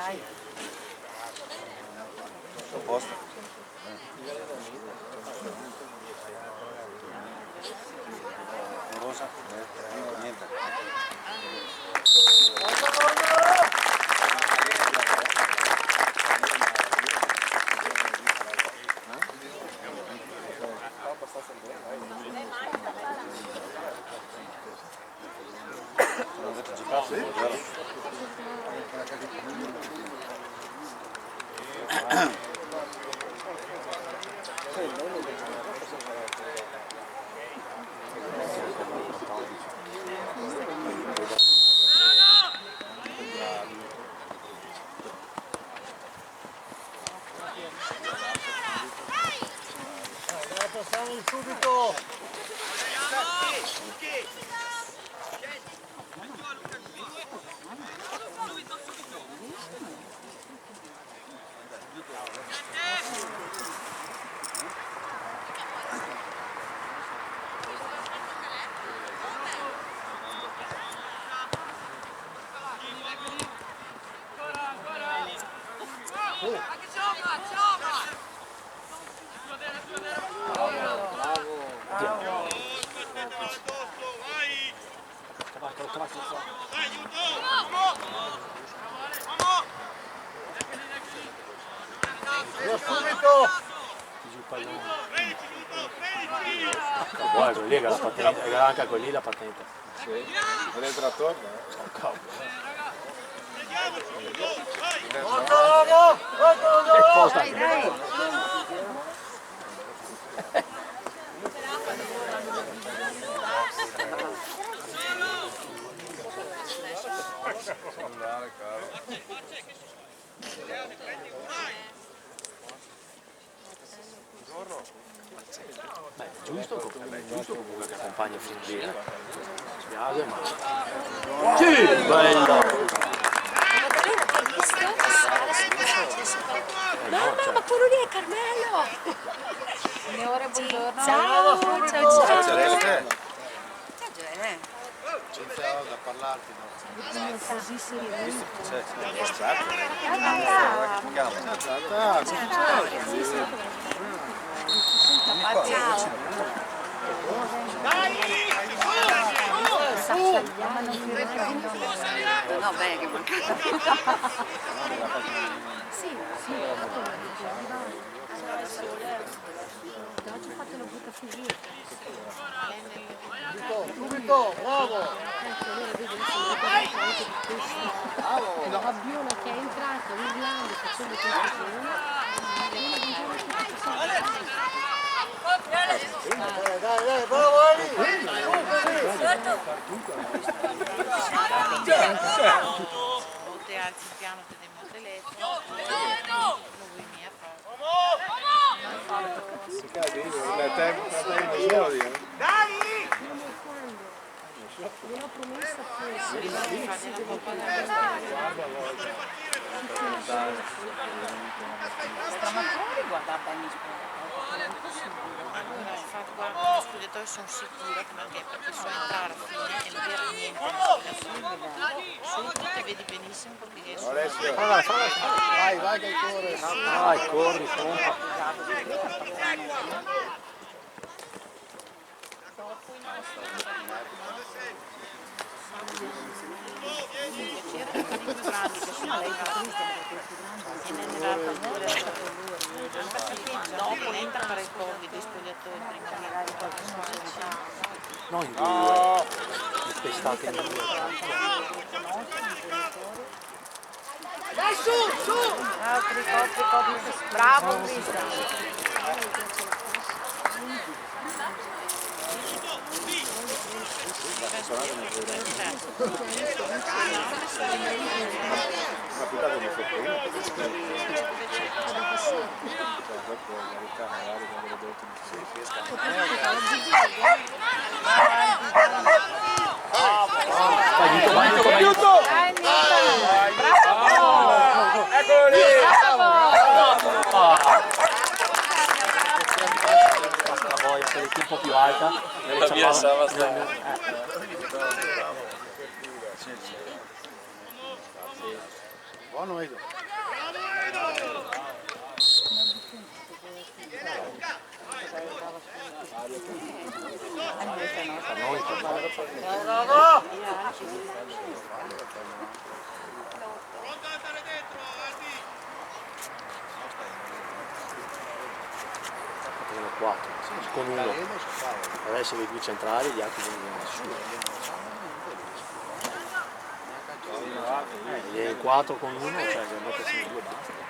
dai. A posto. Rosa? Niente. Sono andato a giocare. Passiamo subito! Guarda, lì era la patente, era anche quelli la patente. Sì, dentro la torna. Dai, dai. Andare, caro. Beh, giusto comunque che accompagna fin bene. Spiace, ma. Sì, bella! No, ma quello lì è Carmelo! Signore, buongiorno. Ciao, ciao, ciao. Ciao, Ciao, Gene. Senza da parlarti, no? Così sereno. C'è, è stato. No, beh, che mancato. Sì, sì. Oggi ho fatto una brutta figura. Subito, bravo! La Fabiola che è entrata urlando facendo confusione. Dai, bravo Ali! Monte alzi il piano, teniamo il telefono. Lui mi ha Gliel'ho promessa forse. Stramatori guarda bene in infatti guarda nello spogliatoio sono sicura che non è perché so entrare a fine e non era niente su te vedi benissimo perché sono Vai che corre! Vai, corri, pompa. grandi che sono lei e ne nell'altra pure dopo entra per il covid di spogliatoi prima di No, in due. Spestate in due. Dai su! bravo Cristian. Aiuto! Eccolo lì! La boia, se è un po' più alta. La mia stava Buono Edo. Sono 4, con uno. Adesso i due centrali, gli altri vengono su. Gli 4 con uno, cioè che mettersi in due basta.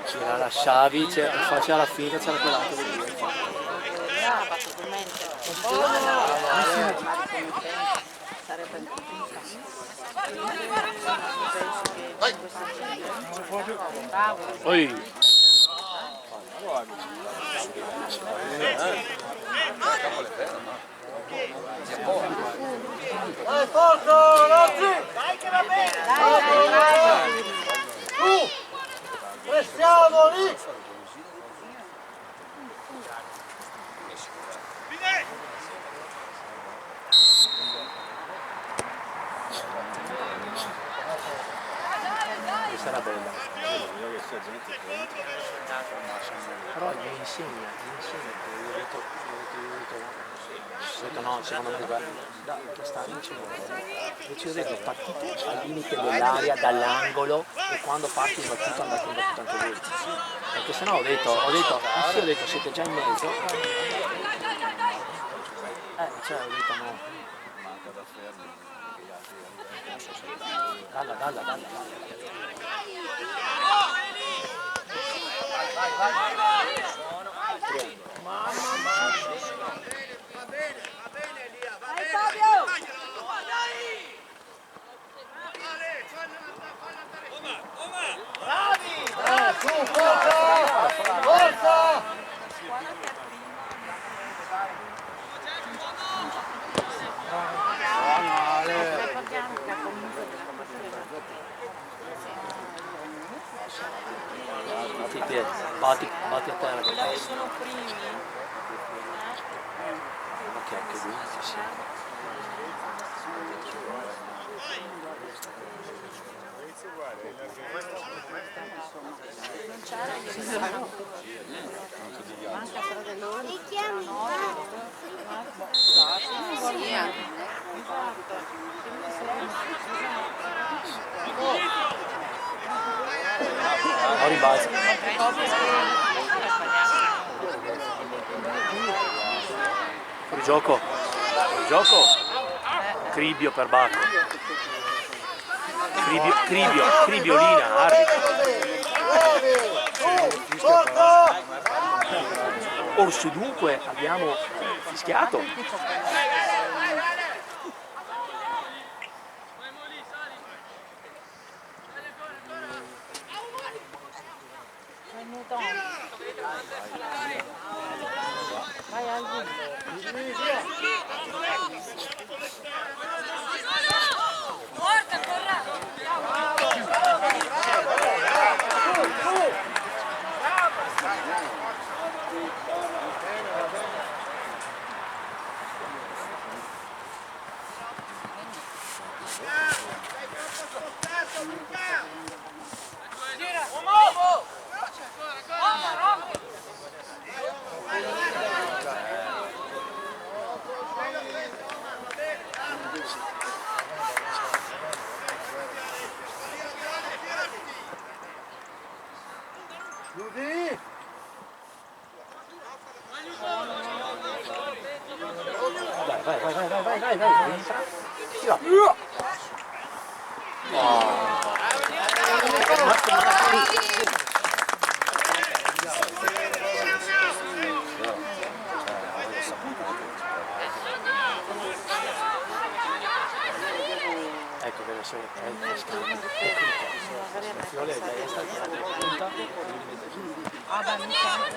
C'era la Savic, faceva la finta, c'era quell'altro di due. Brava, totalmente. Sarebbe un po' Poi Forza, Rossi! Dai che va bene! Dai! Su! Pressiamo lì! sarà bella. Però mi insegna che io ho detto no, secondo me da quest'anno invece ho detto partite al limite dell'area, dall'angolo, e quando parti in battuta andate in battuta anche voi. Perché sennò ho detto siete già in mezzo. Cioè ho detto no. Dalla. Va bene Elia, va bene. Fabio! Bravi! Su, forza! Forza! Batti a terra con te. Sono primi. Ma che anche lui sì. Non c'era manca fratellone. Li chiami? Sì, Ora rimbalza. Fuori gioco. Cribio per Bacco. Cribio Lina, arbitro. Orso dunque abbiamo fischiato. vai al Ecco che adesso è scambio. Eccolo qua. La Fiore è destra, che la punta e lui li mette giù. Ah, dai, mi sento.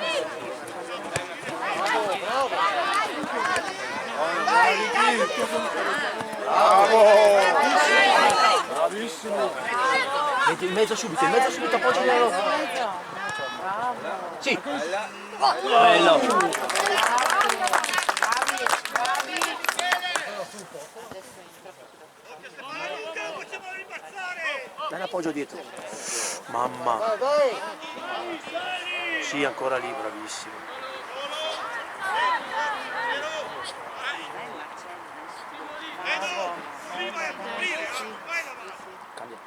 Bravo! Bravissimo! Metti in mezzo subito, appoggi la loro. Sì! Bello! Dai l'appoggio dietro. Mamma! Sì, ancora lì, bravissimo. Cambia.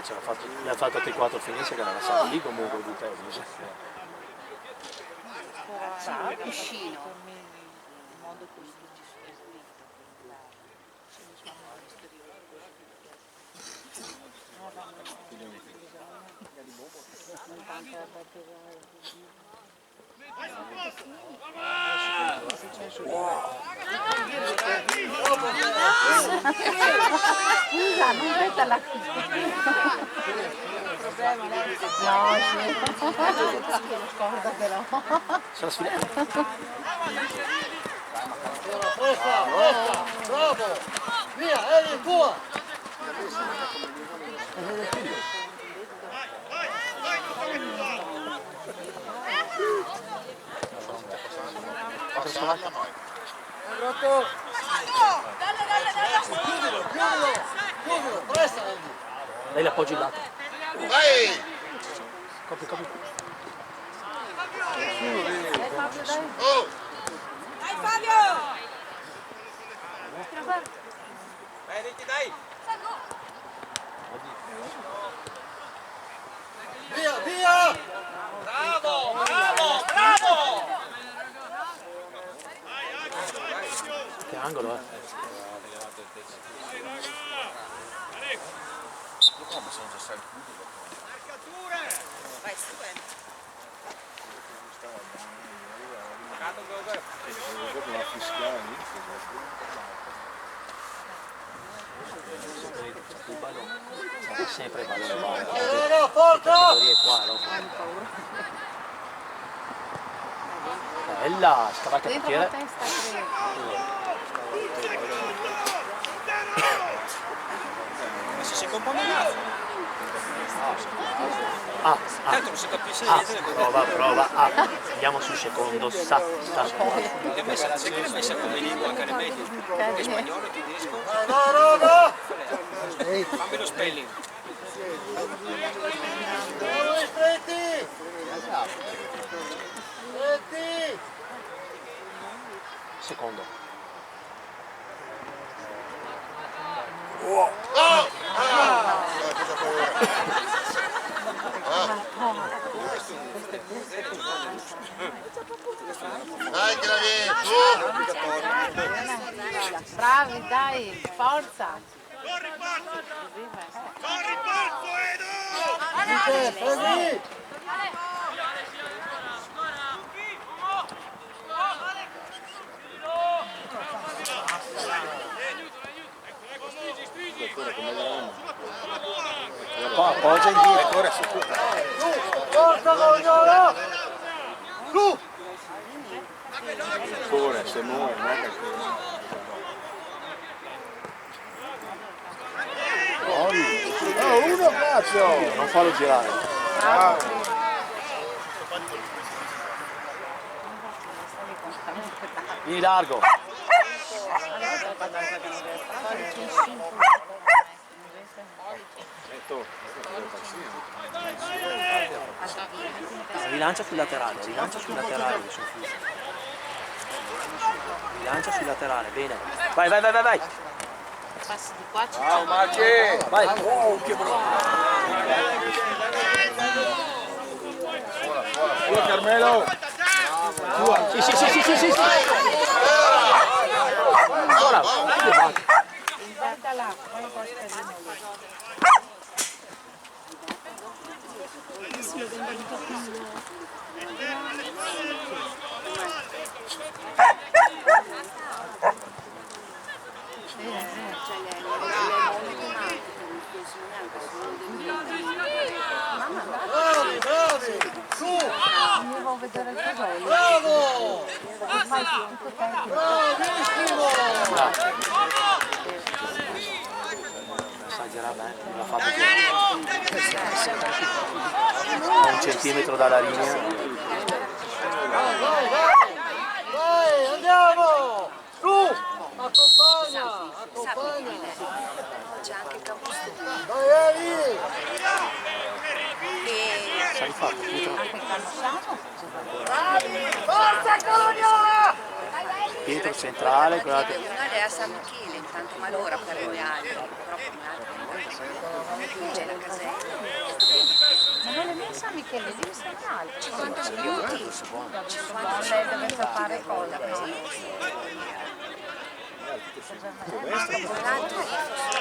Ce l'ha fatto, ne ha fatto 3-4 finestre che non la sa lì comunque di te. Piscino. Il modo così ci sono Scusa, non metta la no, scorda però. Sono sfilato. Bravo! Via, è tua! Pronto? Chiudilo, presta! Lei l'appoggio in lato. Vai! Copri. Oh! Dai Fabio! Dai Ricky, dai! Via! Bravo! Che angolo, Vai, stupendo. Proprio una fischiata lì. il ballo, sarà sempre il ballo avanti. Forza! Qua, no? Bella, scavalca il Dentro la portiere. testa, credo. Se si compone un altro. Tanto non si capisce niente. Prova. Andiamo sul secondo. Sta. Deve essere come lingua anche nei media. Anche spagnolo, tedesco. No! Fammi lo spelling. Stretti! Secondo. Dai che la vieni, Bravi, dai, forza. Prendi! Qua, appoggia in dietro. Forza Rognolo! Su! Pure, se muore, non è che... Oh, uno cazzo! Non farlo girare. Vieni largo. Rilancia sul laterale sul fiuto. Rilancia sul laterale, bene. Vai. passi di qua ci Ciao Marci! Vai! Oh, che bravo! Tua Carmelo! Sì, sì, sì, sì, sì, sì! Ancora! Bravi, bravi! Su! Devo vedere il casello. Bravo! Fai tutto tempo. Bravissimo! Assaggerà bene, l'ha fatto a 1 centimetro dalla linea. Vai, vai, vai! Vai, andiamo! Su! Accompagna! Accompagna! c'è anche il capostipite. Vai, Eli! Sai fatto, Pietro? Bravi! Forza Colognola! Pietro centrale, guardate. Una è a San Michele, intanto malora per noi altri, però come altri c'è la casella. Ma non è mica San Michele, devi San Alto. 50 minuti. Ma lei deve sapere cosa.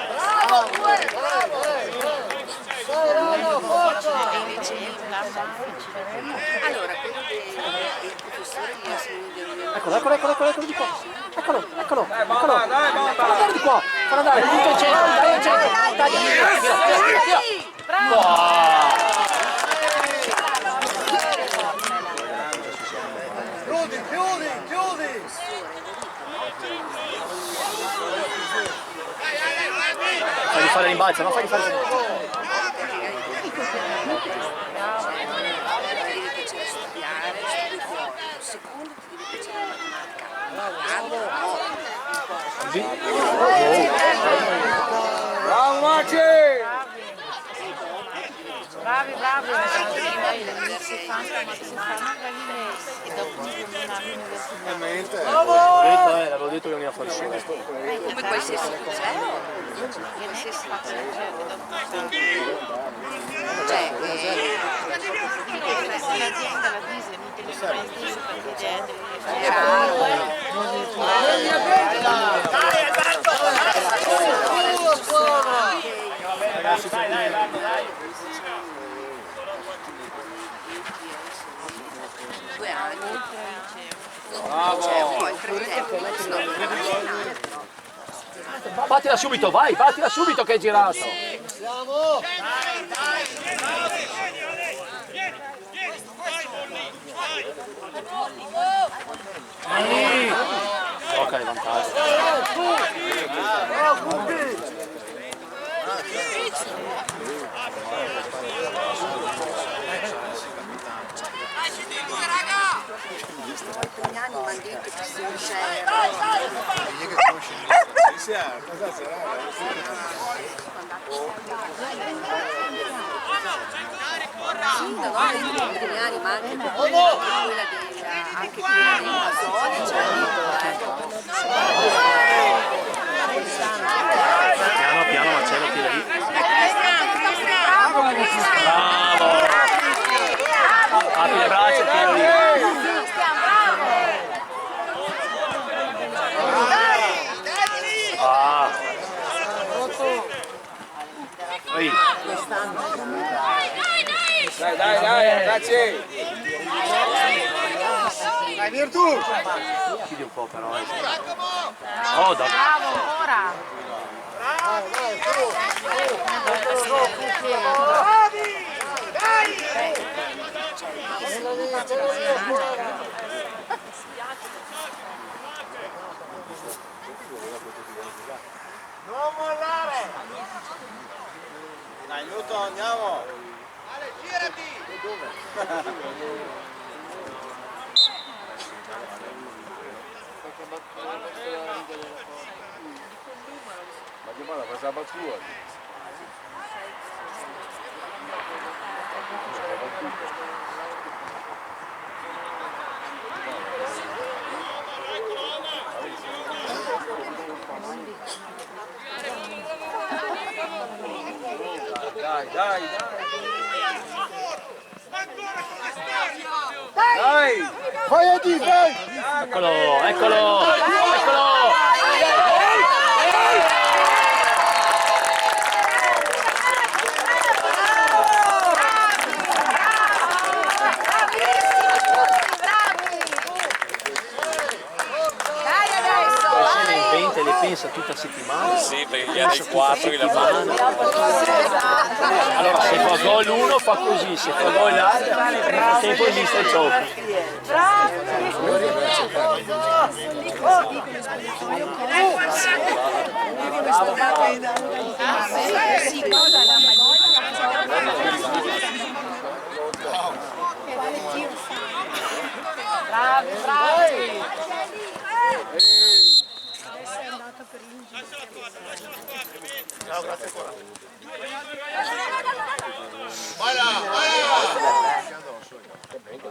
Bravo! Bravo! Dai, Rano, forza! Allora, quello del professore gli assegna Eccolo di qua. Eccolo. Falla andare di qua. Falla andare, tutto in centro, dai in centro. Taglia, via. Chiudi! Fagli fare rimbalzo, no? Fagli fare rimbalzo. secondo ti deve piacere la matematica. Bravo Marci! Bravi, si fanno galline e dopo Veramente. L'avevo detto che veniva fuori solo. Come qualsiasi liceo. Qualsiasi cioè, l'azienda la diesel mi deve fare il diesel perché è due anni. Battila subito, vai, battila subito che è girato. Siamo! Gioca il vantaggio. Negli anni mi hanno detto che si riusceva. Cosa sarà? Negli anni ma anche per quella dell'invasione, cioè Piano Marcello, tira lì. Bravo! Apri le braccia, tira lì. Ehi. Dai, ragazzi! Dai, Virtù! Chiudi un po' però. Oh, da... bravo ancora. Non mollare! Dai, Newton, andiamo! Ale, girati! Ma che male, questa battuta? Dai. Dai! Vai a dire, vai! Eccolo! Se ne inventa e le pensa tutta la settimana. Sì, perché gli altri 4 che la fanno. Allora, se fa gol uno fa così, se fa gol l'altro, nel tempo esiste il gioco.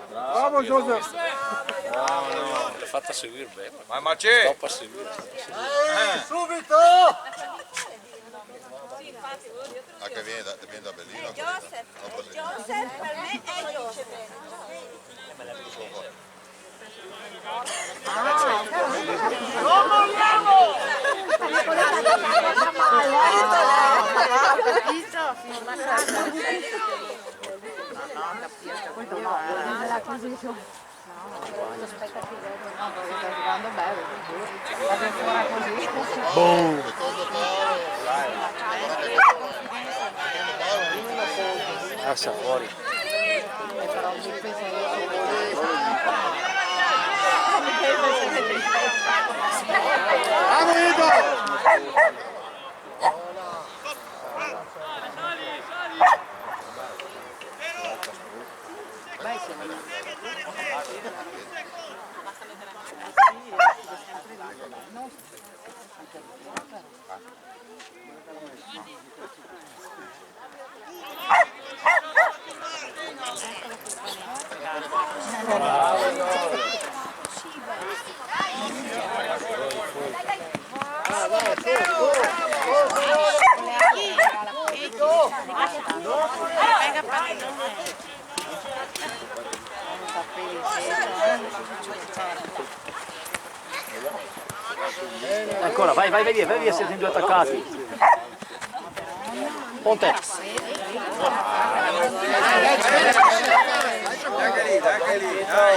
Bravo Joseph! L'ha fatta seguire bene. Ma c'è! Troppo a seguire. Subito! Che viene da Berlino? Joseph per me è Joseph. Boom! Passa fuori. Ancora, vai via, siete in due attaccati. Ponte. Anche lì, dai!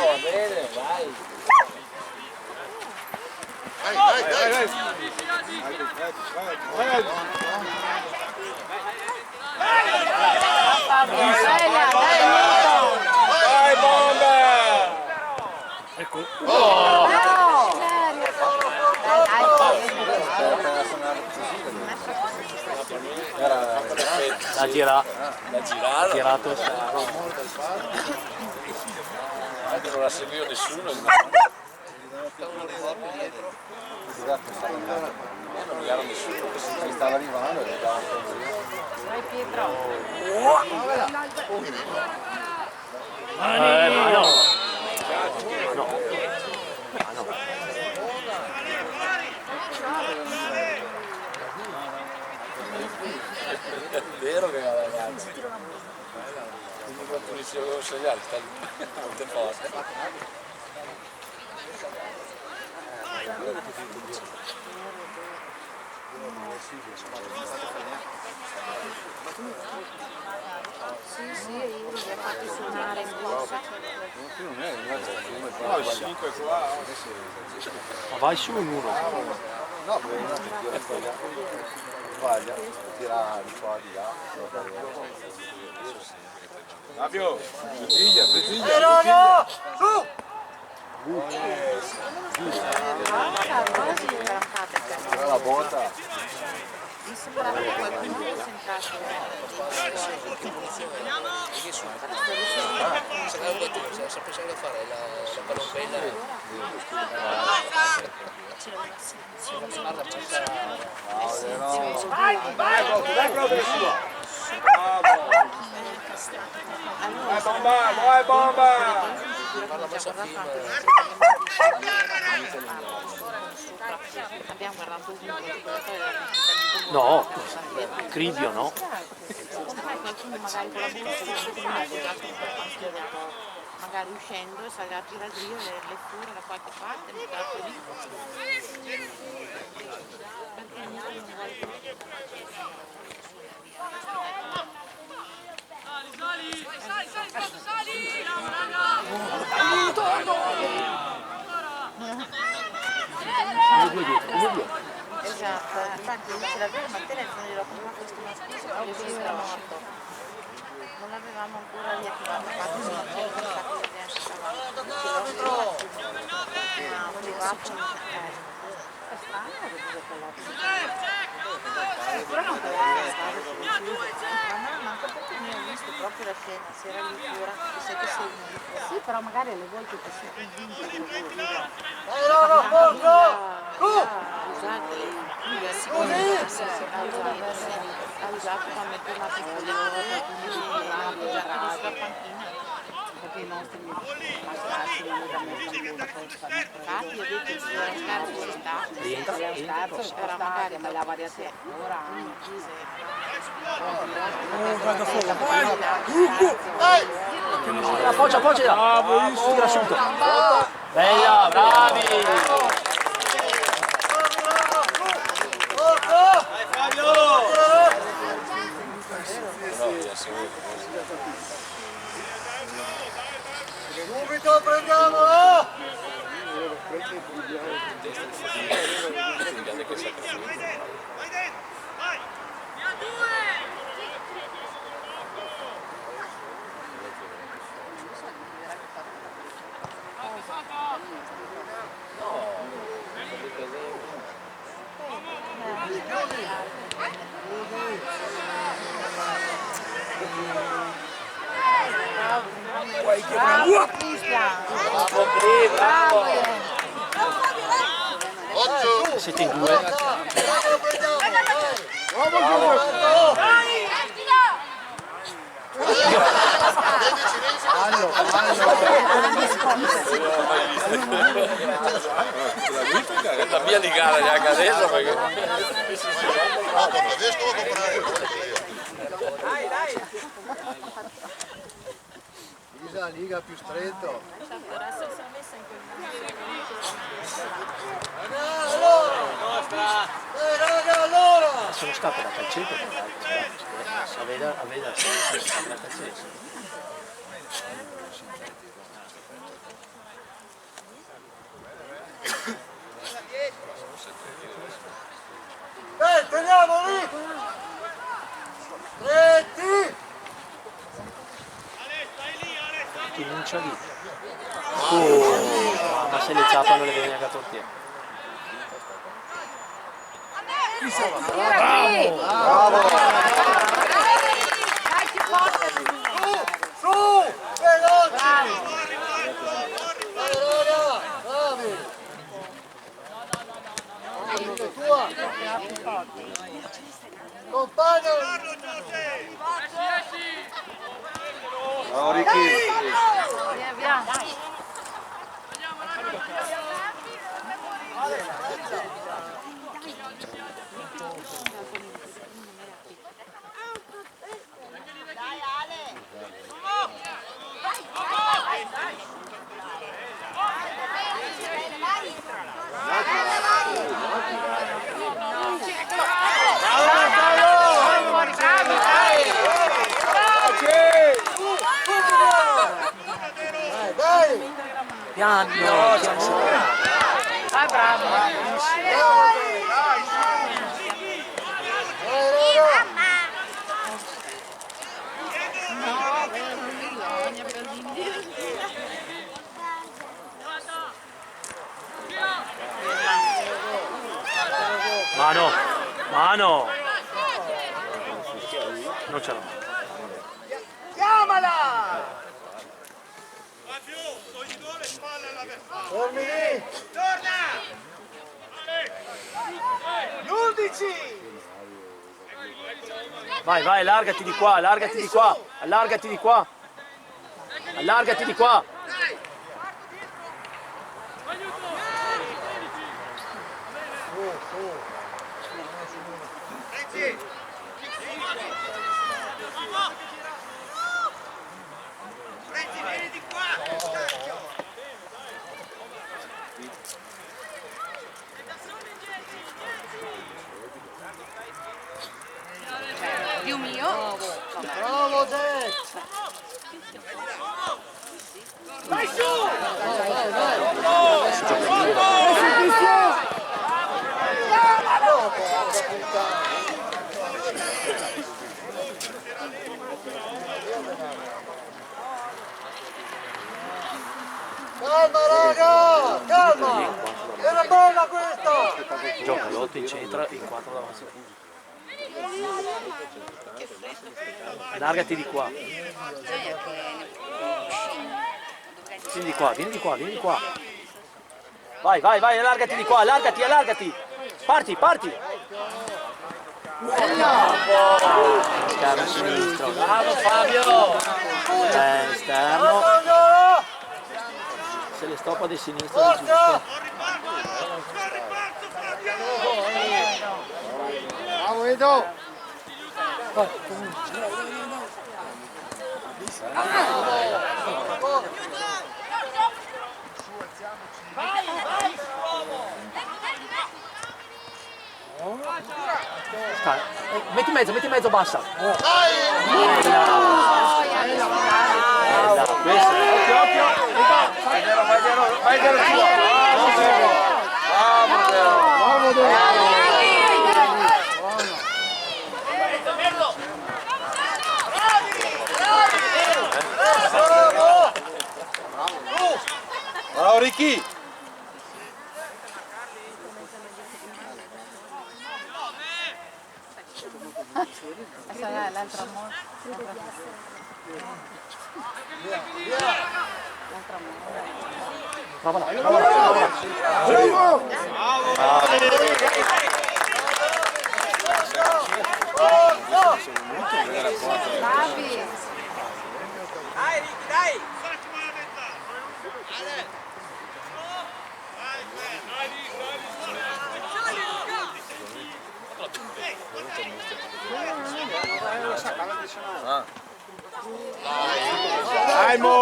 Vai bomba! La girato. Anche non la seguiva nessuno. Non era nessuno che si stava arrivando. Ma no. È vero che era ragazzi. Quindi quanto ricevevo segnali, sta lì. Tante forte. Sì, io li ho fatti suonare in borsa. No, 5 qua. Ma vai su in uno. No, sbaglia, tira di qua di là. Fabio, Briglia. Su! La botta. Mi sembrava che qualcuno fosse entrato. Se pensavo di fare la palombella Vai bomba! Abbiamo guardato un No, Cribio no. Comprai qualcuno magari con la borsa che non ha appoggiato un po' la panchina, magari uscendo e sale a tiradrio le fuori da qualche parte, metterlo lì. Perché non vuole più. Esatto, infatti dice la vera mattina il giorno glielo comprato questo maschio perché si era morto. Non l'avevamo ancora riattivato, infatti sono ancora un sacco di gente è strano che deve però non doveva stare manco perché mi ho visto proprio la scena, si era lì fuori, che sei che sei sì, però magari alle volte ti si convince che lo vuoi dire. Usate le ha usato per mettere una piccola quindi ha appoggiato sulla panchina. Perché i nostri mascalzi non li danno molto infatti io ho detto che se era un scarso ci sta Rientra, era magari ma la variazione ora appoggia, tira subito. Bella, bravi! Subito prendiamolo! bravo Cristian, Bravo! 8. Siete in due. La mia di gara neanche adesso perché... Adesso devo comprare. La liga più stretto. Sono stato da calcetto per a vedere la calcetto. Teniamo lì! Stretti! Comincia lì. Ma se le zappano le viene a tortiere. Bravo! Su! Veloci! Bravi! Tua! Compagno! Ciao Ricky. via. Piano, Vai bravo. Mano! Non ce l'ho. Chiamala! Fermi lì! Torna! L'11! Vai, allargati di qua, allargati di qua. Calma raga, calma! Era bella questa! Gioca l'8 in centro e in 4 davanti. Allargati di qua. Vieni di qua, vieni di qua, vieni di qua. Vai, vai, vai, allargati di qua, allargati, allargati. Parti, parti. Esterno sinistro. Bravo Fabio. Esterno. Se le stoppa di sinistra è giusto. Bravo Edo! Metti in mezzo, bassa. Questo. Occhio. Vai Dero, bravo Bravo Ricky! Questa è l'altra morte. Prova là. Bravi. Dai Ricky, dai! Dai Mo!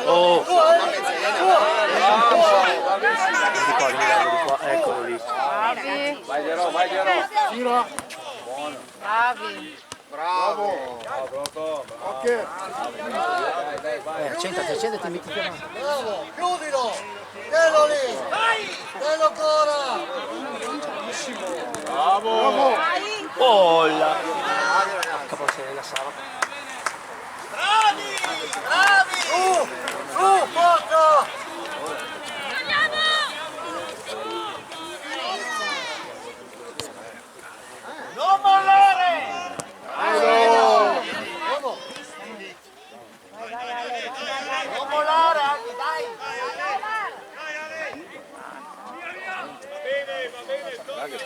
Oh! Di qua, eccolo lì. Bravi. Vai Dero! Tira! Bravi. Bravo! Ok! Accentrati, metti più avanti. Bravo! Chiudilo! Tienilo lì! Tienilo ancora! Bravo! Oh là! Caposerie la Sava. Bravi! Forza! Non mollare! Non mollare, Anni, dai!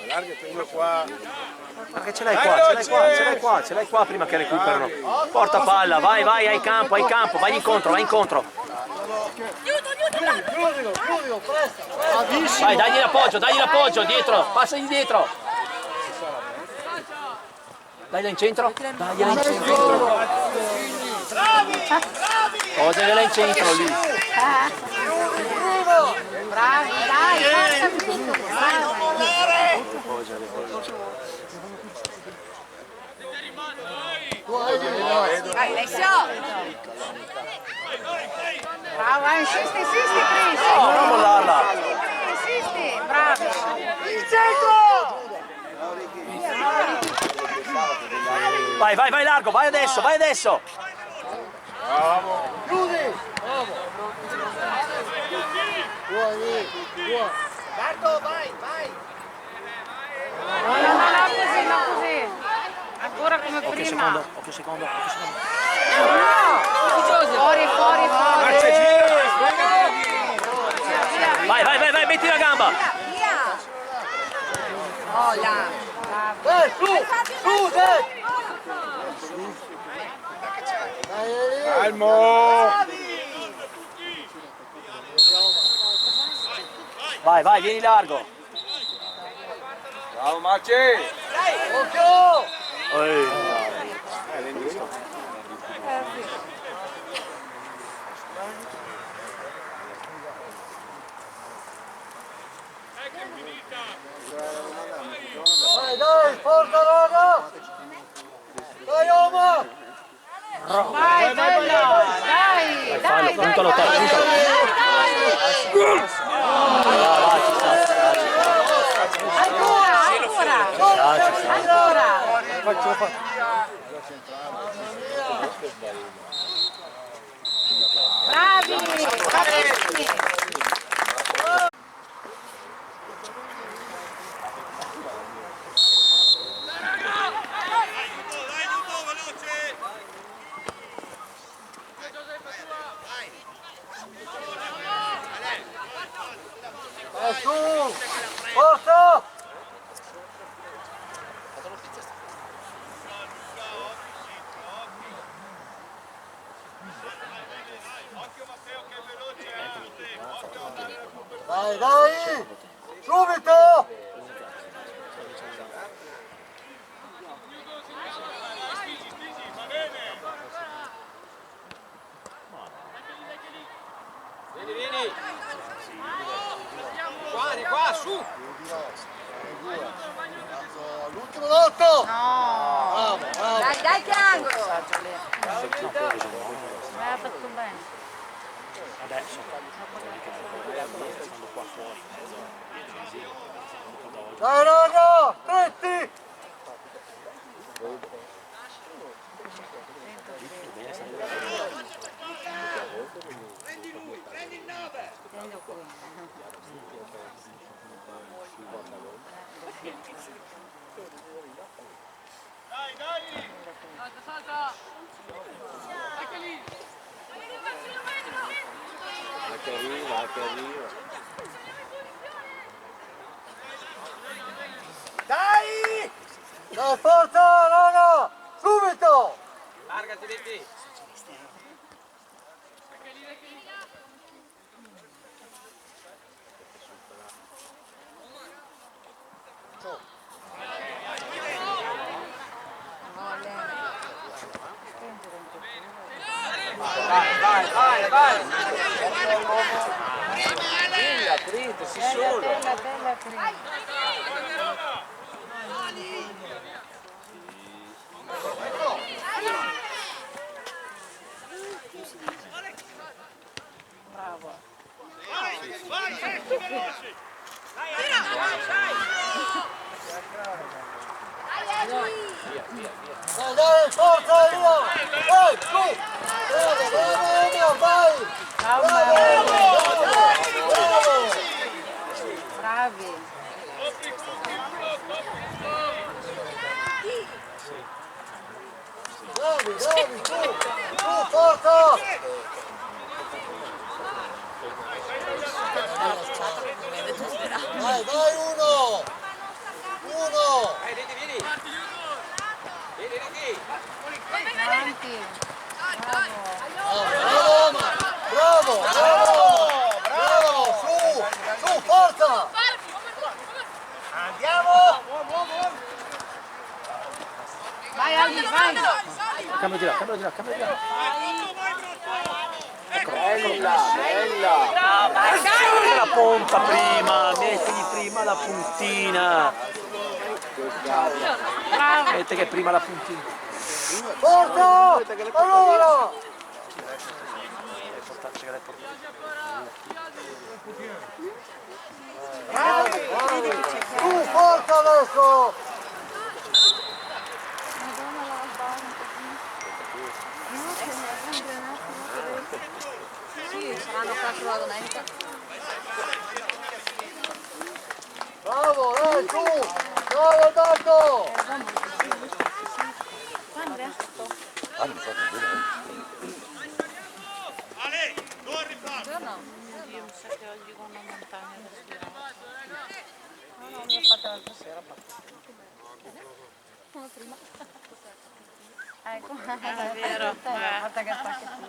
Largati, uno qua! Perché ce l'hai qua prima che recuperano. Porta palla, vai, hai campo, vai incontro. Chiudilo, presto! Vai, dagli l'appoggio, dietro, passagli dietro. Dagliela in centro. Posaglia in centro lì. Bravi, dai, forza. Non mollare! Vai, Alessio. Bravo, insisti, Chris. Non mollarla. Insisti, bravi. Il centro! Vai largo, vai adesso. Chiudi! Bravo! Guardo, vai! No, così. Ancora come prima. Occhio secondo. Fuori. Vai, metti la gamba. Oh, là. Su, dai! Calmo! Vai, vieni largo. Bravo Marci! Occhio! Dai, forza raga! Dai Omar! Vai, bello! Dai, dai, puntalo, dai, puntalo. Ancora! Bravi! Bravissimi! Su! Forza! Dai, dai! Subito! Vieni! Qua, su! L'ultimo lotto! No! Dai, dai che angolo! Ha fatto bene. Adesso, qua fuori. Dai raga! Stretti! Prendo qui. Dai! Dai, forza raga! Subito! Largati, Ricky! Vai! Apritesi solo! Bella, prima. Bravo. Dai, forza via! Dai, su! Bravo, vai! Bravi. Bravi, su, forza! Dai, uno! Vieni! Vieni, Ricky! Avanti. Bravo! Su, forza! Andiamo! Vai Ali, vai. Cambio di là. Bella! Metti la punta prima, mettili prima la puntina. Bravo. Metti che prima la puntina. Forza! Allora! Su, forza adesso! Sì, saranno 4 la domenica. Bravo, su! Bravo, Tanto! Io mi sa che oggi con una montagna da stirare. No, mi ha fatto l'altra sera. Ecco, è vero. Guarda che pacchettino.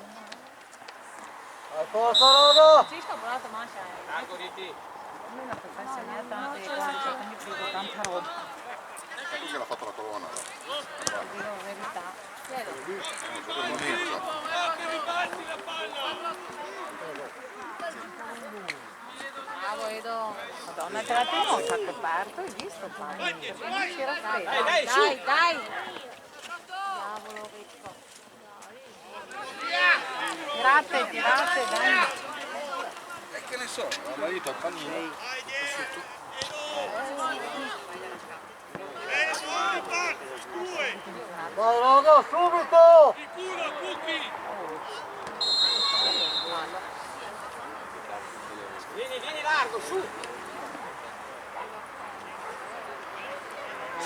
Forza, raga! Sì, sto provando, ma c'è. Largo, Ricky! Lui la professione ha tante cose, quindi prego tanta roba. Ecco che l'ha fatto la colonna. Dico la verità. Bravo Edo. Madonna, te la tengo un sacco aperto, hai visto Paolo? Perché non si era freddo. Dai, dai. Diavolo ricco. Tirate, dai. E che ne so, ha marito al panino. Dai raga, subito! Vieni largo, su!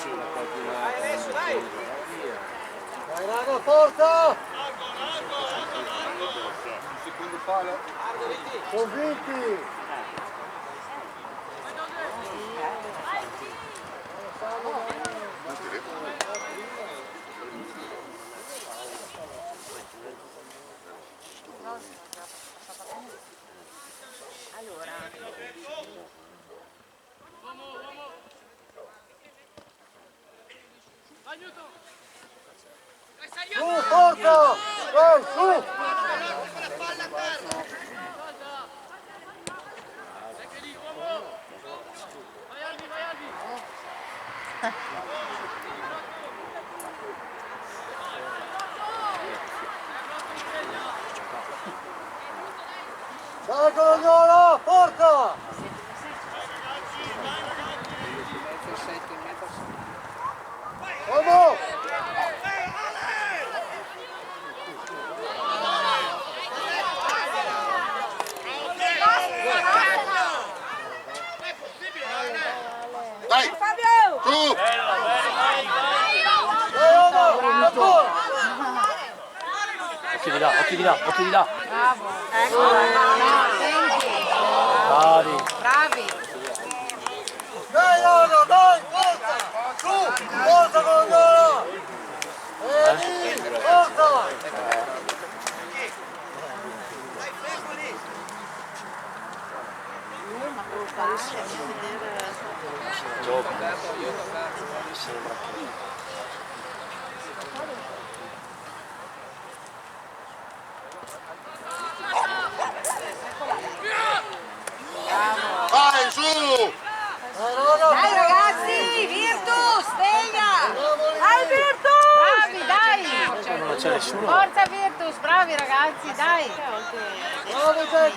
Dai adesso, dai! Dai raga, forza! Secondo palo. Convinti! Su, forza! Dai, su! Dai Colognola, forza! Vamos! Dai! Fabio! Su! Dai Anna, ancora! Occhi di là. Bravo. Attenti. Bravi. Dai Anna, dai, forza! Su, forza Colognola! Forza! Ma prepararsi a vedere. Sembra che... Vai, su! Dai ragazzi, Virtus, sveglia! Dai Virtus! Bravi, dai! Non c'è nessuno. Forza Virtus, bravi ragazzi, dai! Bravo Jack!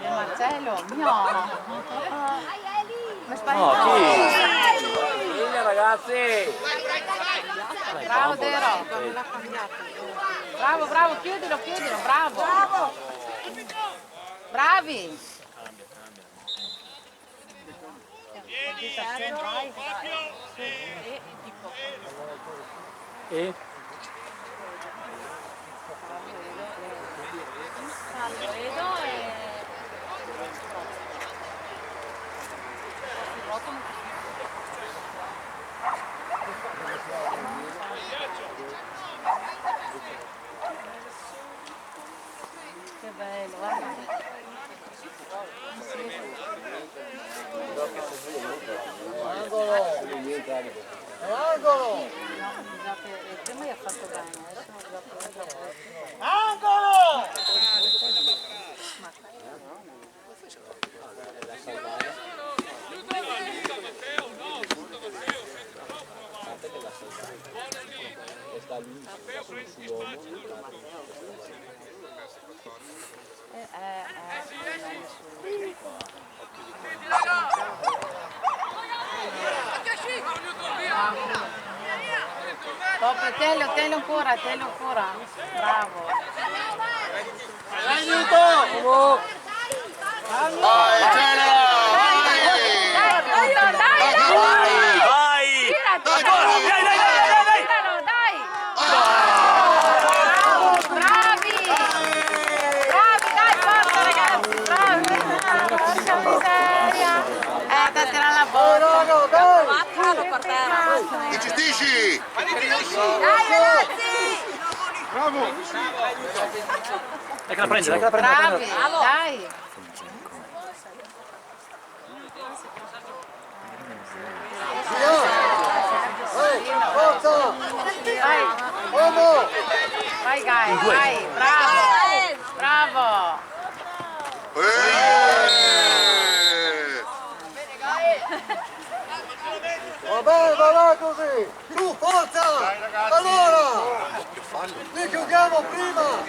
Marcello, no! No, chi? Figlia ragazzi! Bravo Dero! Bravo, chiudilo, bravo! Bravi! E? Che bello, guarda! Angolo! Prima gli ha fatto bene, adesso non lo Angolo! Tenlo ancora, bravo. Aiuto! Vai, Cena! Vai! Dai! Bravi, dai, forza ragazzi, bravi! Porca miseria! Datela la Dai raga, dai! Vado per terra! Che gestisci? Dai ragazzi! Bravo! Dai che la prende. Bravi, dai! Forza! Vai! Vamos! Vai Gai, vai! Bravo! bravo! Va bene, va così! Tu, forza! Allora! Li chiudiamo prima!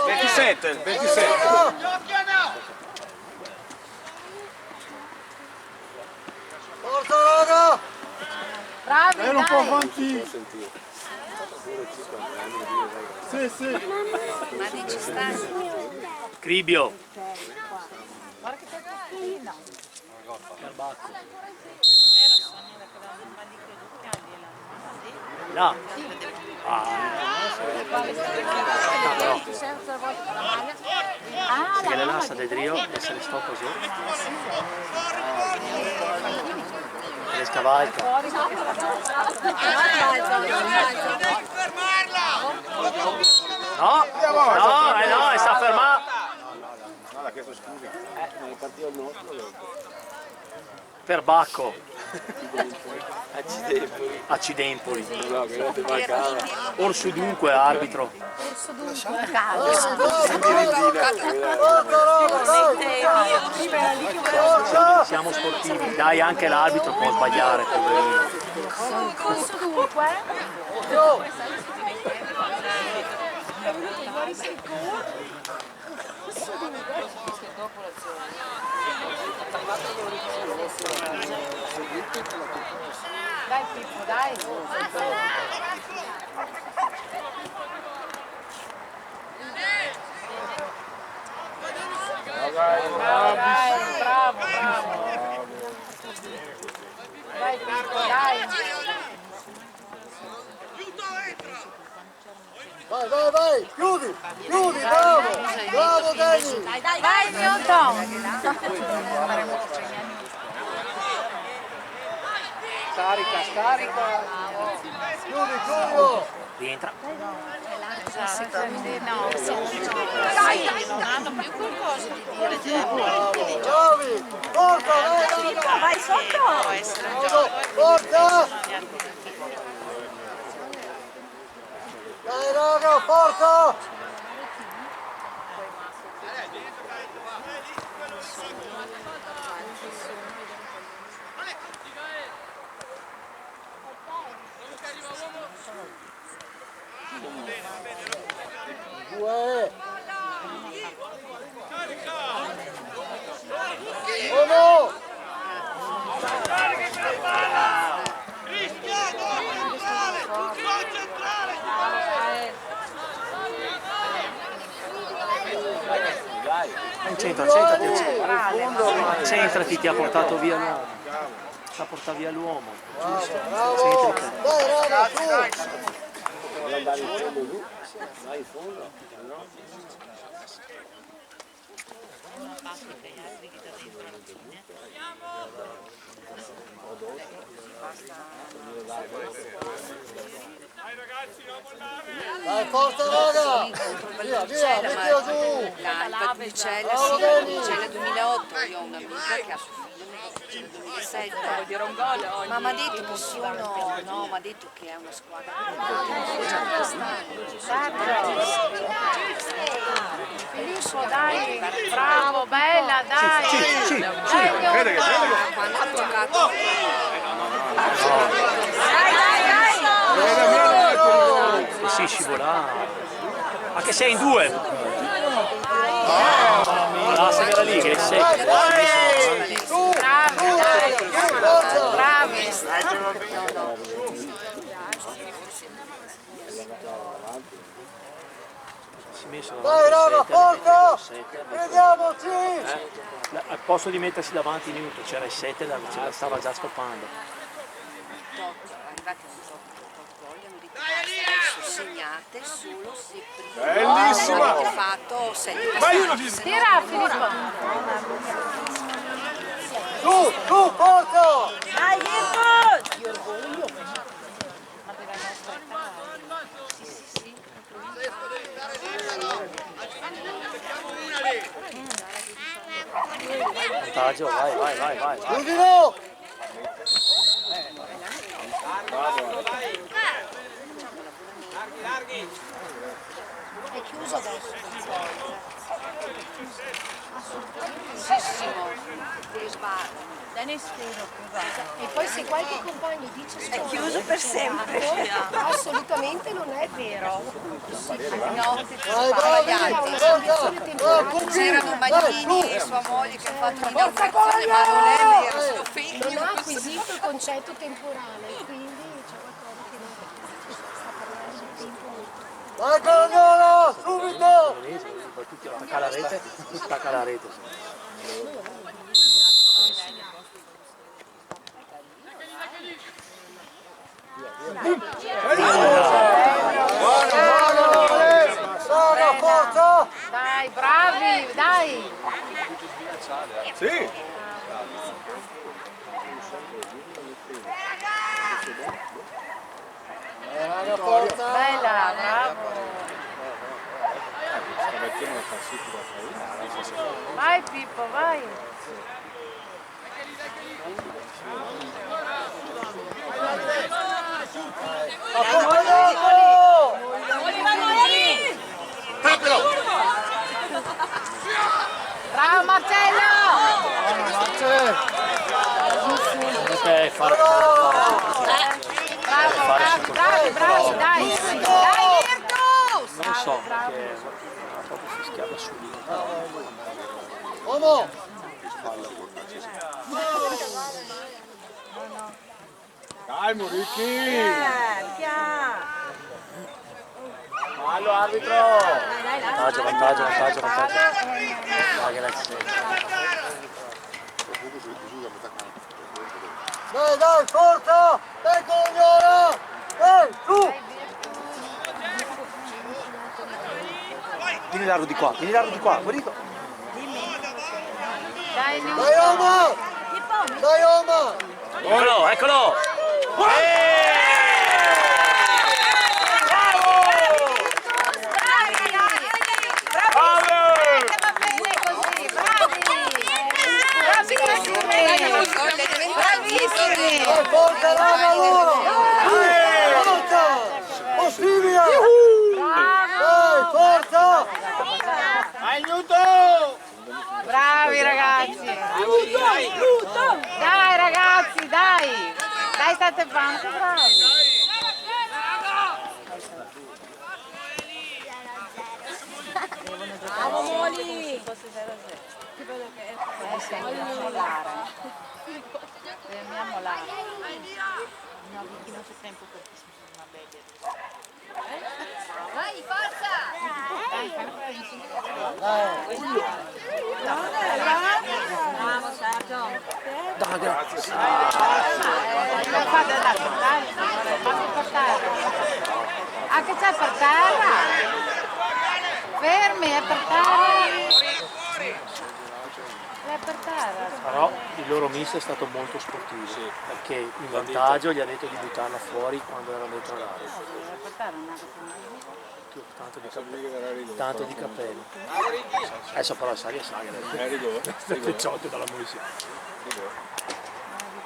27, 27. Forza, raga! Bravi, Era un po' dai! avanti. Sì, sì. Ma lì ci sta. Cribio. Guarda che c'è pochino. Perbacco. Vero, Sonia, da quella mamma lì che occhiali è la Là. Ah, Che le lascia del Drio, e se le sto così. Le scavalca. No, no, sta fermando. No, l'ha chiesto scusa. Ma è partito il nostro. Perbacco. Accidenti. Accidempoli. No, che non ti mancava. Orso dunque, arbitro. Siamo sportivi, dai, anche l'arbitro può sbagliare, poverino. Corso dunque? Dai Pippo, dai! Bravo! Dai Pippo, dai! Vai! Chiudi! Bravo! Bravo, Danny! Dai Newton! Scarica! Chiudi! Rientra. Dai, non hanno più qualcosa di dire. Bravi! Forza! Vai sotto! Può essere un gioco. Forza! Dai raga, forza! Due! Uno! Centrati, ti ha portato via l'uomo. Ti ha portato via l'uomo. Giusto. Bravo! Centrati. Dai raga, su! Vuole andare in fondo lui? Vai in fondo? No. Dai, forza raga! Via, mettilo giù! La Pucella, Bravo, sì, Dani. la Pucella 2008, io ho un'amica che ha suo figlio nella Pucella 2007. Vuol dire un gol? Ma mi ha detto che sono, no, mi ha detto che è una squadra Filippo, dai! Bravo, bella, dai! Sì. Dai, Newton! quando ha giocato. Sì, scivolare. Ma che sei in due? La era lì, che sei. Bravi, dai! Bravi! Si è messo Dai raga, forza! 7. Vediamoci! Al posto di mettersi davanti Newton c'era il 7, stava già stoppando. Arrivati a un gioco vogliono ritrovare segnate solo se prima Bellissima! avete fatto 7 passaggi. Tira, Filippo! Su, forza! Dai, Filippo! Vantaggio, vai. Chiudilo! chiuso adesso un po'. Assurdissimo. Dove sbarra. Dennis credo E poi se qualche compagno dice È chiuso per sempre. assolutamente non è vero. No, Dai, bravi, forza! c'erano Maglini e sua moglie che hanno fatto l'inaugurazione, ma non è vero, sto Non figlio. ha acquisito il concetto temporale, quindi c'è qualcosa che non sta parlando del tempo molto. Dai, Cagnola, subito! Stacca la rete, stacca la rete. Sì. Sara, forza! Dai, bravi, dai! Sì! Raga, forza! Bella, bravo! Stamattina una classifica Vai Pippo, vai! Accompagnato! Bravo Marcello! Comunque fare Bravo, bravi, dai! Dai Virtus! non so, perché proprio fischiava subito. Uomo! Calmo, Ricky! Fallo, arbitro! Vantaggio. Dai, grazie. Dai, forza! Dai, Cagnola! Dai, su! Vieni largo di qua, guardi qua. Dai Dai, Oma! Dai, Oma! Eccolo! Bravissimi! Dai, forza, brava loro! Forza! Ossimia! Dai, forza! Aiuto! Bravi ragazzi! Dai ragazzi, dai! Dai, state tanto bravi! Bravo Moli! Fermiamola! No, perché non c'è tempo per una bella. Vai, forza! Dai, fai ancora vicino. Bravo, Sergio! Dai, grazie. Non fate da fate per terra. Anche c'è per terra. Fermi, è per terra. È per terra. Però il loro mister è stato molto sportivo, perché in vantaggio gli ha detto di buttarla fuori quando era dentro l'area. È per terra, non è Tanto di capelli. Adesso però Saria sale, ciotto dalla musica.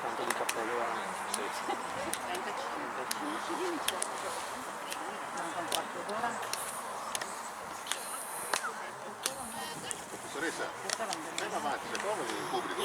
Tanto di capelli veramente. Professoressa, andiamo avanti, se trovo il pubblico.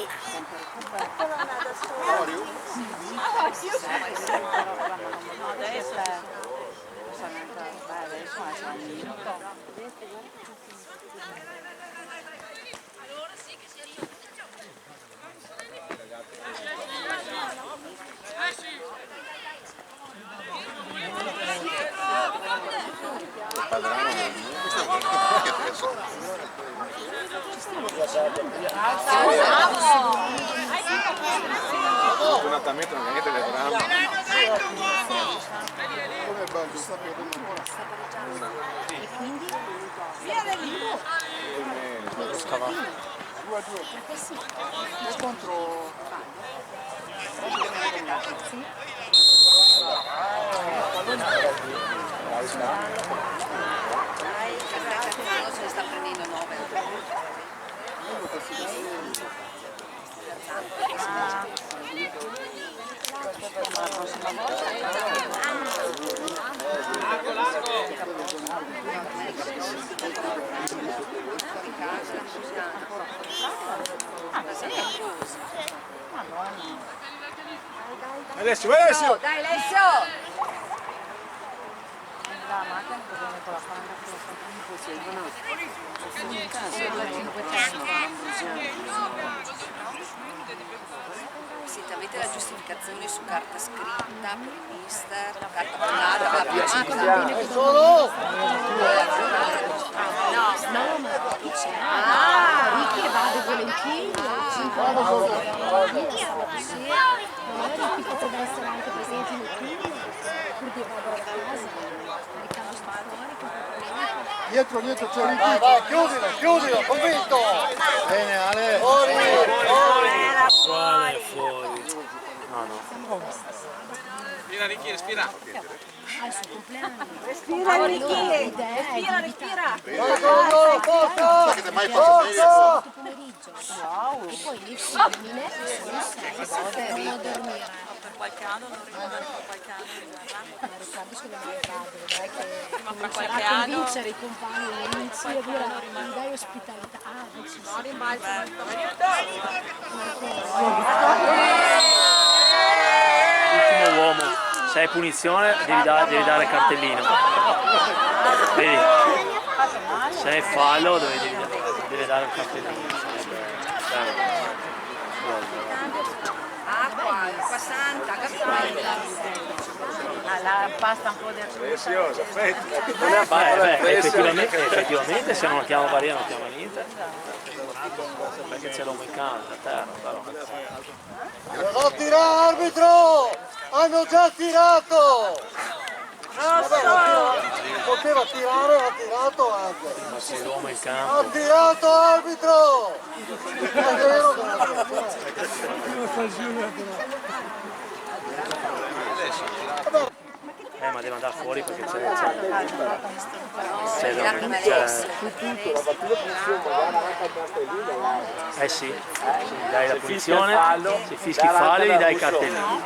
Fortunatamente non è niente del dramma. Come bello, sta perdendo un po'. E quindi? Scavato. 2-2. Contro... Dai, Castellano se ne sta prendendo 9. La prossima volta. Alessio, vai Alessio! Dai Alessio! La macchina che viene con la franga che lo fa Senti, avete la giustificazione su carta scritta per il mister, carta bollata, la firmata? Solo! No, No, ma chi c'è? Ricky vado volentieri, magari chi potrebbe essere anche presente nel film, pur di vado a casa, ricavo storico, Dietro c'è Ricky. Vai, chiudilo, convinto! Bene Ale! Fuori! Quale fuori? No, no. Respira Ricky, respira. al suo compleanno. Respira Ricky! Respira! Vai Giorgio, forza! Forza! Pomeriggio. Wow. E poi le femmine sono 6 che devono dormire. Per qualche anno non ricordo, per qualche anno Ma Riccardo se ne vedrai che ma fra comincerà qualche a anno convincere i compagni all'inizio a dire mi dai ospitalità. Ultimo uomo. Se hai punizione devi dare cartellino. Vedi? Se hai fallo devi dare il cartellino. acqua santa, gaffata. la pasta un po' del Alessio, aspetta. Effettivamente se non la chiama Varia non chiama niente. Perché c'è l'uomo in casa, a terra, però. Non tirare arbitro! Hanno già tirato! Poteva tirare, ha tirato anche. Ma c'è l'uomo in campo. Ha tirato arbitro! È vero che Ma deve andare fuori perché c'è sì, gli dai la punizione, se fischi fallo gli dai il cartellino.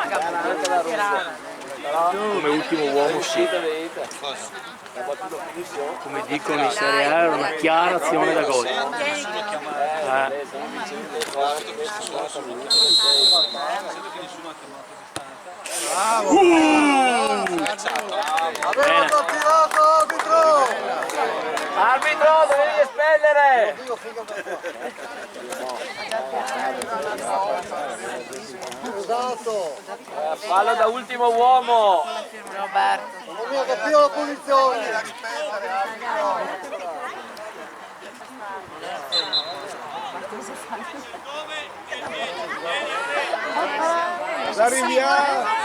Come ultimo uomo sì. Come dicono in Serie A era una chiara azione da gol. aveva tirato arbitro! Arbitro, dovevi espellere! Esatto! Fallo da ultimo uomo! Roberto. Non mi ha capito la punizione! La rinviamo!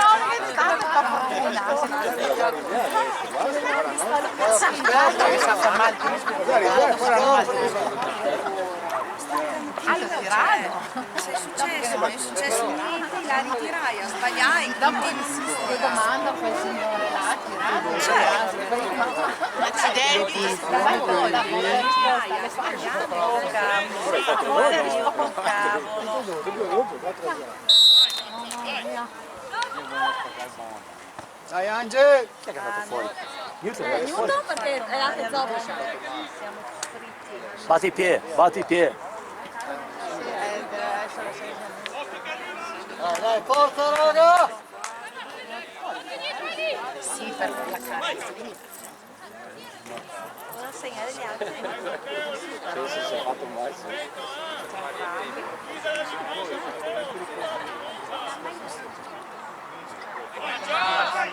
Cosa è successo? Non è successo niente, la ritirai, sbagliai. Dopo le domanda quel signore là, accidenti, Dai Ange! Chi è che è andato fuori? Newton è andato fuori. Perché è anche dopo. Batti i piedi. Dai, forza raga! Sì, per la carta. non segnare gli altri. Penso sia fatto mai.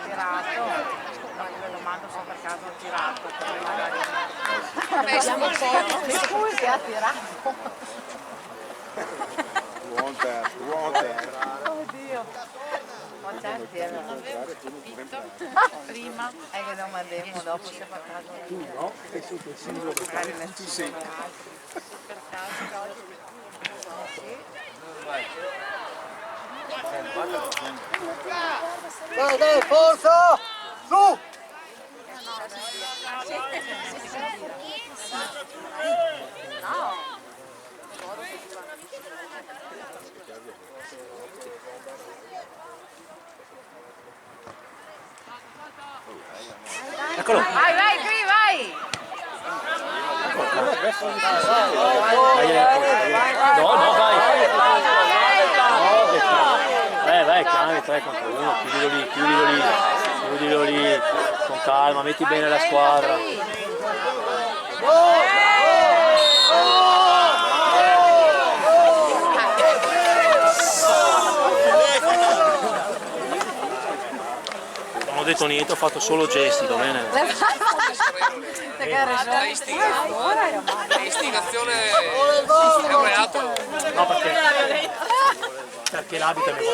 Tirato, no, io lo mando solo per caso ho tirato, poi magari Vediamo poco. scusi, ha tirato. Buon tempo. Oddio. Ma certo, prima è che lo mandiamo, dopo se fa caso. Tu no? Sei sotto il simbolo del Magari nessuno Sì. per caso. Dai, forza! Su! Eccolo! Vai, qui, vai! No, vai! vai, chiami 3 contro 1, chiudilo lì, con calma, metti bene la squadra. Non ho detto niente, ho fatto solo gesti, va bene? L'istigazione è un reato. No, perché l'abito mi ha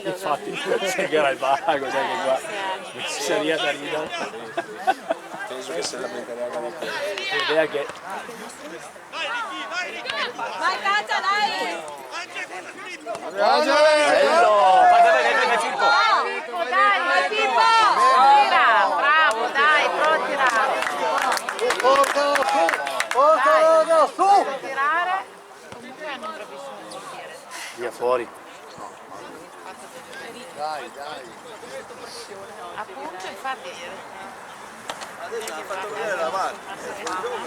infatti sai che era il vago, sai che qua non ci si riesce a ridere. Penso che se la metterebbe L'idea che Vai caccia, dai! bello, fai Filippo. Dai, Filippo! Tira, bravo, dai, prova a tirare. Forza, raga, su! Tirare. Comunque hanno un bravissimo portiere. Via fuori. Dai. Appunto, infatti. Adesso ha fatto vedere la mano.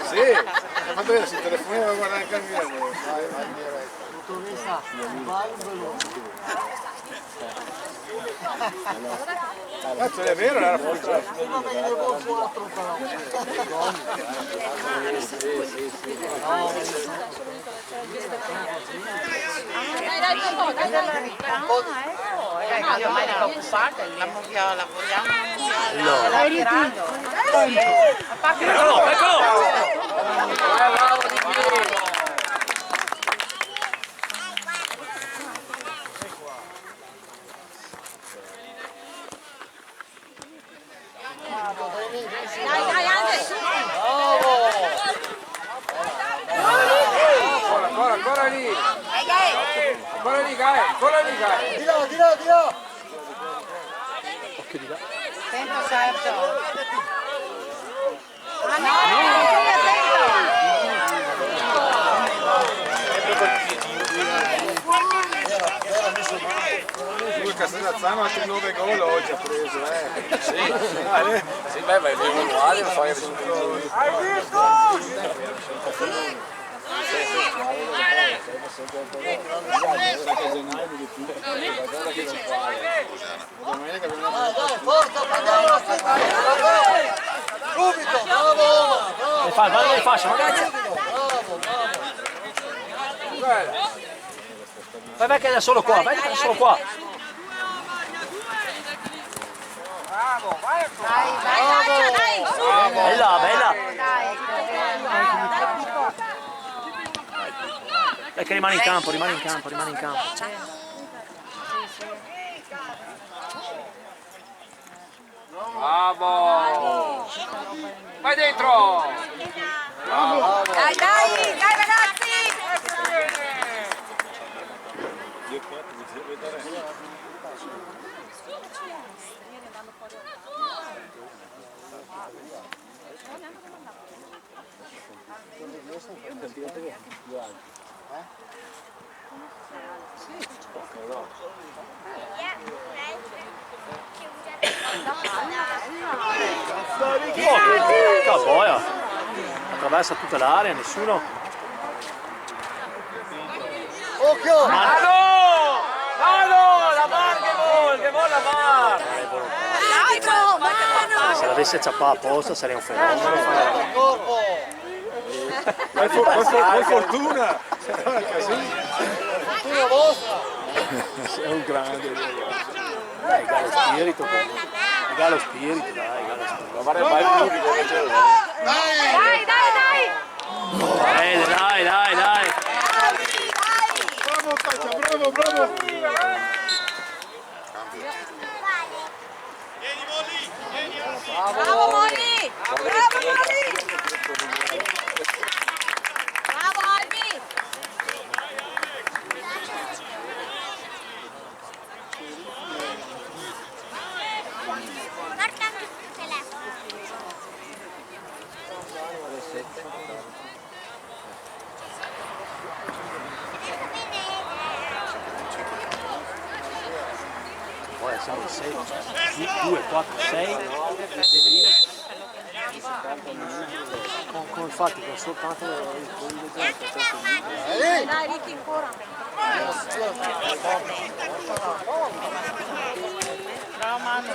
Sì, ha fatto vedere, si telefonava a guardare il cambiere. Vai in diretta. Cazzo, è vero, era fuori Dai, Totò, dai. Io mai dico occupate, la moviola, vogliamo la moviola. No. L'hai tirato. Eccolo! Dai, Andre. Ancora lì! Ancora lì, Gai! Di là! Occhio di là. Attento, Sergio. Lui Castellazzano ha altri 9 gol oggi ha preso, Sì, beh, ma è uguale, lo fai subito. Forza, prendiamo la subito, bravo! Vai, fascia, magari. Vai che è solo qua, Dai. Bella. Dai, Dai che rimane in campo. Bravo! Vai dentro! Dai, ragazzi! Porca boia! Attraversa tutta l'area, nessuno. Occhio! Mano! La VAR che vuole la VAR! Se l'avesse ciappato apposta sarebbe un fenomeno. Corpo! Per fortuna! Fortuna vostra! Sei un grande. Gallo spirito comunque. Gallo spirito, dai. Provare il ballo di dove c'è. Dai. Bravo Caccia, bravo! Bravo Molly! Bravo Albi! Guarda anche sul telefono. Poi siamo 6, 2, 4, 6. infatti con soltanto il Dai, Ricky ancora. Bravo Manu.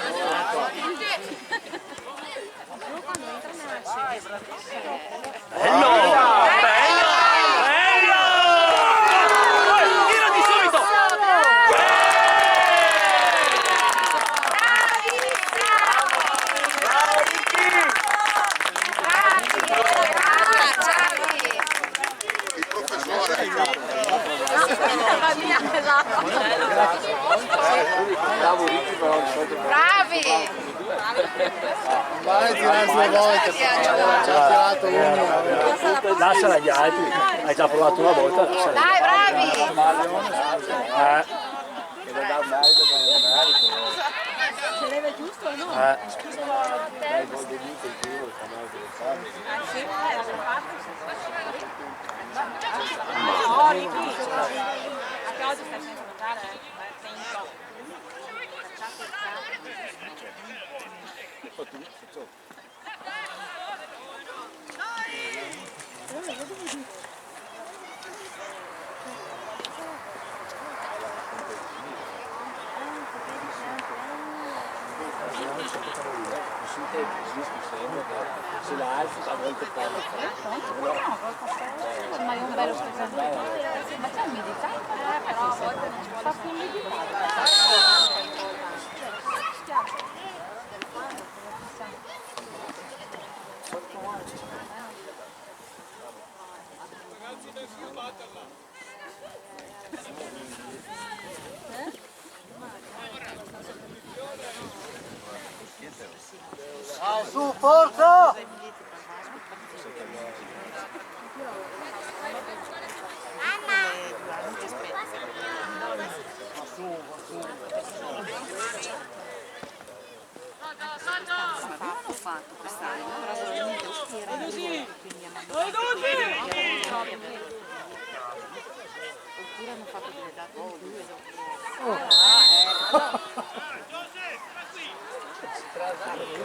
bello! Tirati subito! Il professore. Bravi! Vai a tirarsi una volta, ci ha tirato uno. Lasciala agli altri, hai già provato una volta, lasciala. Dai, bravi! Se leva giusto o no? No, Ricky. Anche oggi stai senza giocare, sei in top. Cacciato il Se la alzi a volte Ma è un bello spettacolo. Ma c'è umidità? Però a volte fa più umidità. Dai, su, forza! L'hanno fatto quest'anno. Oppure hanno fatto delle date due dopo.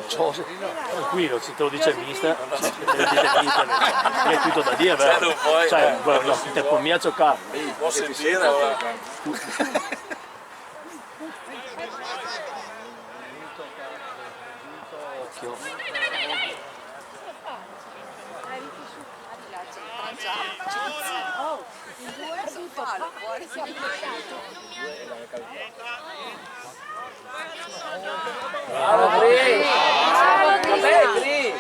tranquillo, se te lo dice il mister, se te lo dice il mister, è tutto da dire, vero? Cioè, no, te puoi a giocare. Può sentire ora. Bravo, Pri! Vabbè, Pri!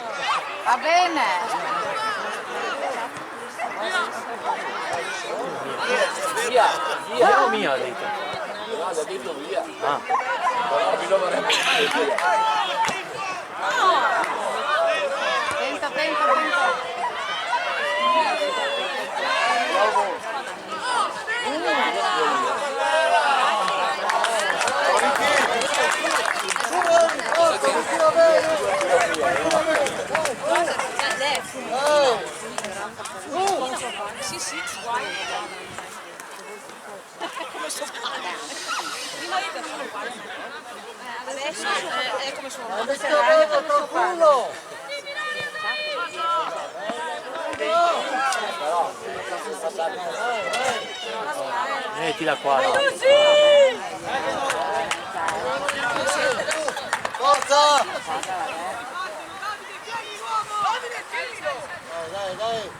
Va bene! Via! Via o mia, dite? No, da dirlo via. Ah. Però mi lo vorrei mettere via. Tenta, tenta, tenta! Sì, sì, come sto facendo? Prima io per solo fare. Adesso è come sono. Tranquillo! Mettila qua. No? Forza! Dai, dai!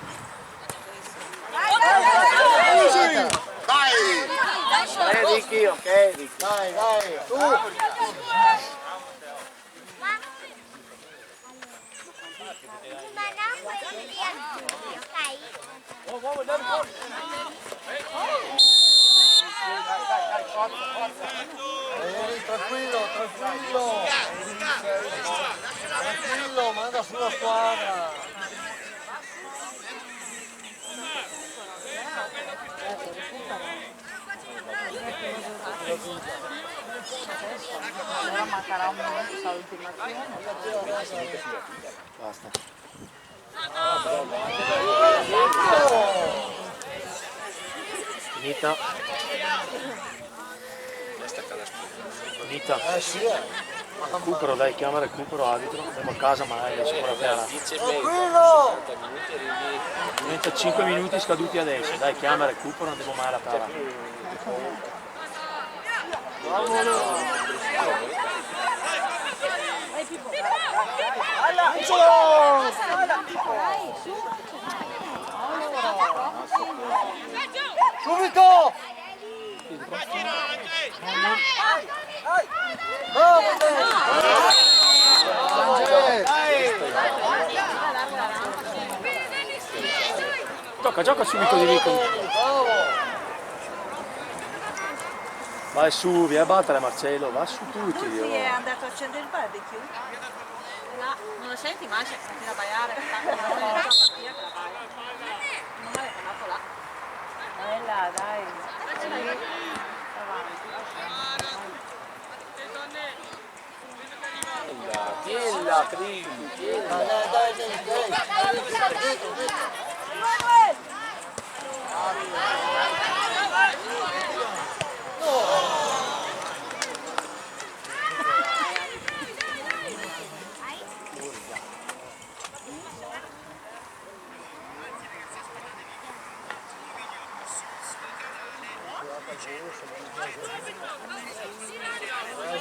Dai! Ricky, ok, Ricky. Dai, dai, tu! Tranquillo, tranquillo! Tranquillo, manda sulla squadra! Allora mancherà un minuto, sa l'ultimazione. Basta. Finita. Finita. Sì, Recupero, dai, chiama recupero, arbitro. Andiamo a casa, ma dai, adesso ora per 10 e mezza, 50 minuti arrivi. 35 minuti scaduti adesso, dai, chiama recupero, andiamo mai alla pera. Subito! Gioca subito di lì. Vai su, vieni a battere Marcello, va su tutti. Lui è andato a accendere il barbecue? No, non lo senti mai, c'è continua a baiare, non è la via che la baia. Non l'aveva parlato là. Bella, dai. Tienila, Trilli, tienila.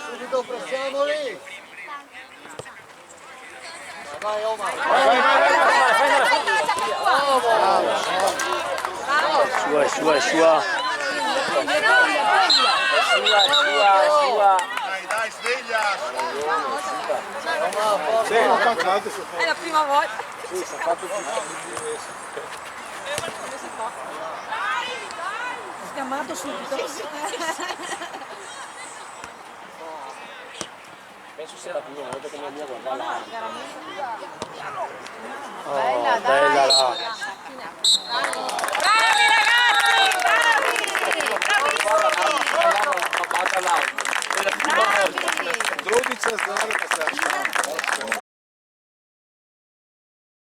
Subito pressiamoli! Vai Omar! Sua. Dai, sveglia! È la prima volta. Sì, si è fatto Chiamato subito. penso sia la prima volta che mi ha guardato. Bella là.